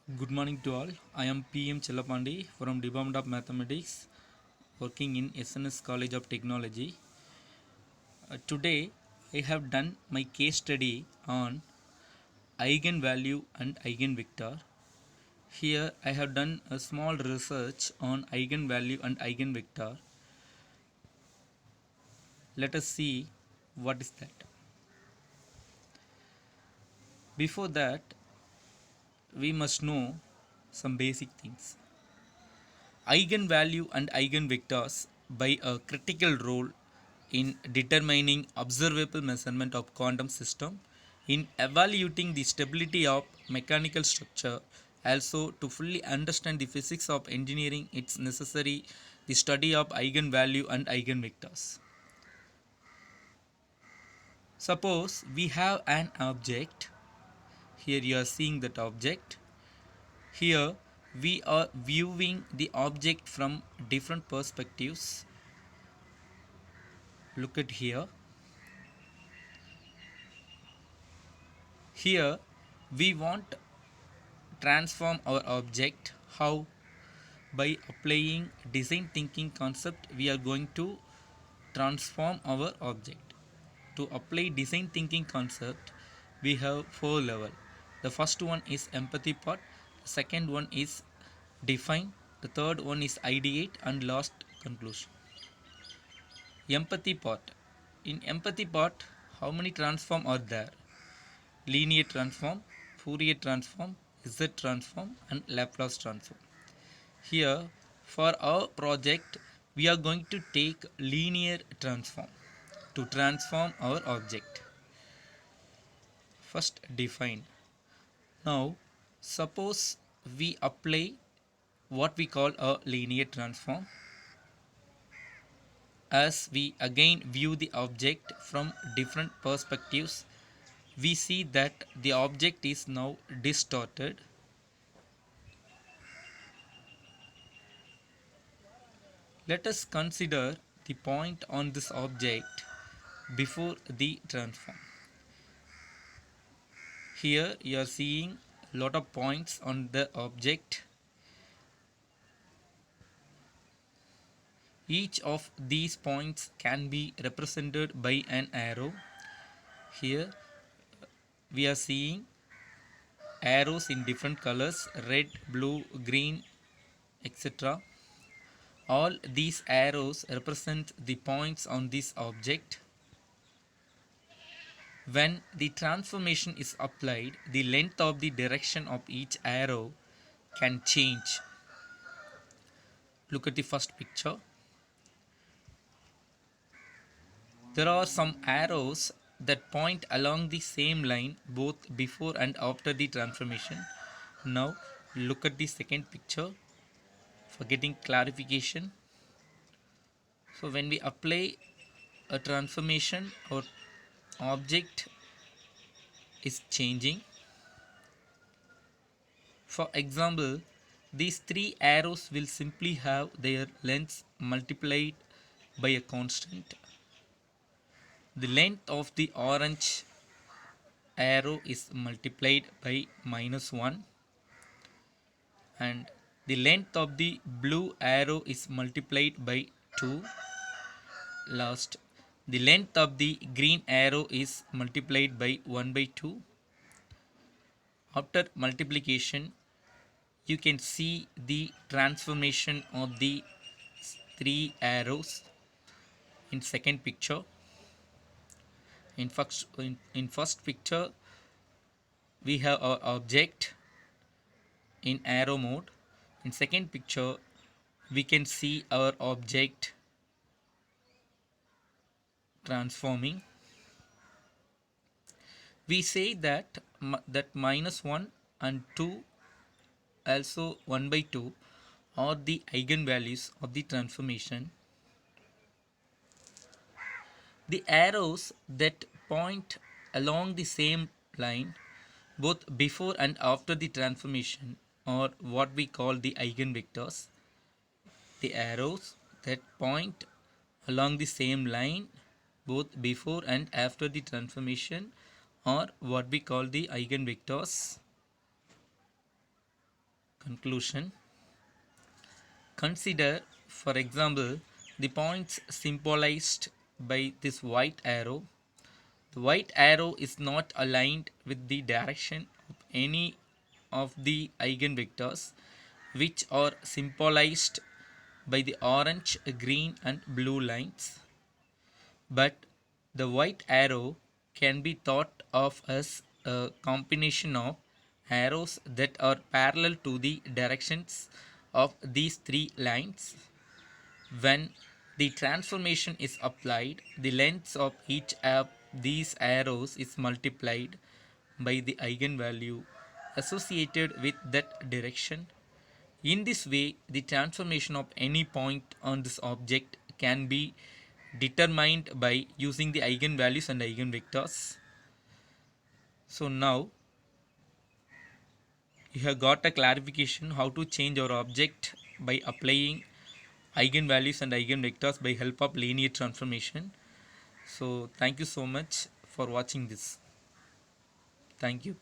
Good morning to all. I am PM Chellapandi from Department of Mathematics, working in SNS College of Technology. Today, I have done my case study on eigenvalue and eigenvector. Here, I have done a small research on eigenvalue and eigenvector. Let us see what is that. Before that, we must know some basic things. Eigenvalue and eigenvectors play a critical role in determining observable measurement of quantum system, in evaluating the stability of mechanical structure, also to fully understand the physics of engineering it's necessary the study of eigenvalue and eigenvectors. Suppose we have an object. Here you are seeing that object. Here we are viewing the object from different perspectives. Look at here. Here we want transform our object. How? By applying design thinking concept we are going to transform our object. To apply design thinking concept we have four level. The first one is empathy part, the second one is define, the third one is ideate, and last conclusion. Empathy part. In empathy part, how many transform are there? Linear transform, Fourier transform, Z transform, and Laplace transform. Here for our project we are going to take linear transform to transform our object. First define. Now suppose we apply what we call a linear transform. As we again view the object from different perspectives, we see that the object is now distorted. Let us consider the point on this object before the transform. Here you are seeing a lot of points on the object. Each of these points can be represented by an arrow. Here we are seeing arrows in different colors: red, blue, green, etc. All these arrows represent the points on this object. When the transformation is applied, the length of the direction of each arrow can change. Look at the first picture. There are some arrows that point along the same line both before and after the transformation. Now look at the second picture for getting clarification. So when we apply a transformation, our object is changing. For example, these three arrows will simply have their lengths multiplied by a constant. The length of the orange arrow is multiplied by -1, and the length of the blue arrow is multiplied by 2. Last, the length of the green arrow is multiplied by 1 by 2. After multiplication, you can see the transformation of the three arrows in second picture. In first picture we have our object in arrow mode. In second picture we can see our object transforming. We say that -1 and 2, also 1 by 2, are the eigenvalues of the transformation. The arrows that point along the same line both before and after the transformation are what we call the eigenvectors. The arrows that point along the same line both before and after the transformation are what we call the eigenvectors. Conclusion. Consider, for example, the points symbolized by this white arrow. The white arrow is not aligned with the direction of any of the eigenvectors, which are symbolized by the orange, green, and blue lines. But the white arrow can be thought of as a combination of arrows that are parallel to the directions of these three lines. When the transformation is applied, the length of each of these arrows is multiplied by the eigenvalue associated with that direction. In this way, the transformation of any point on this object can be determined by using the eigenvalues and eigenvectors. So now you have got a clarification how to change our object by applying eigenvalues and eigenvectors by help of linear transformation. So thank you so much for watching this. Thank you.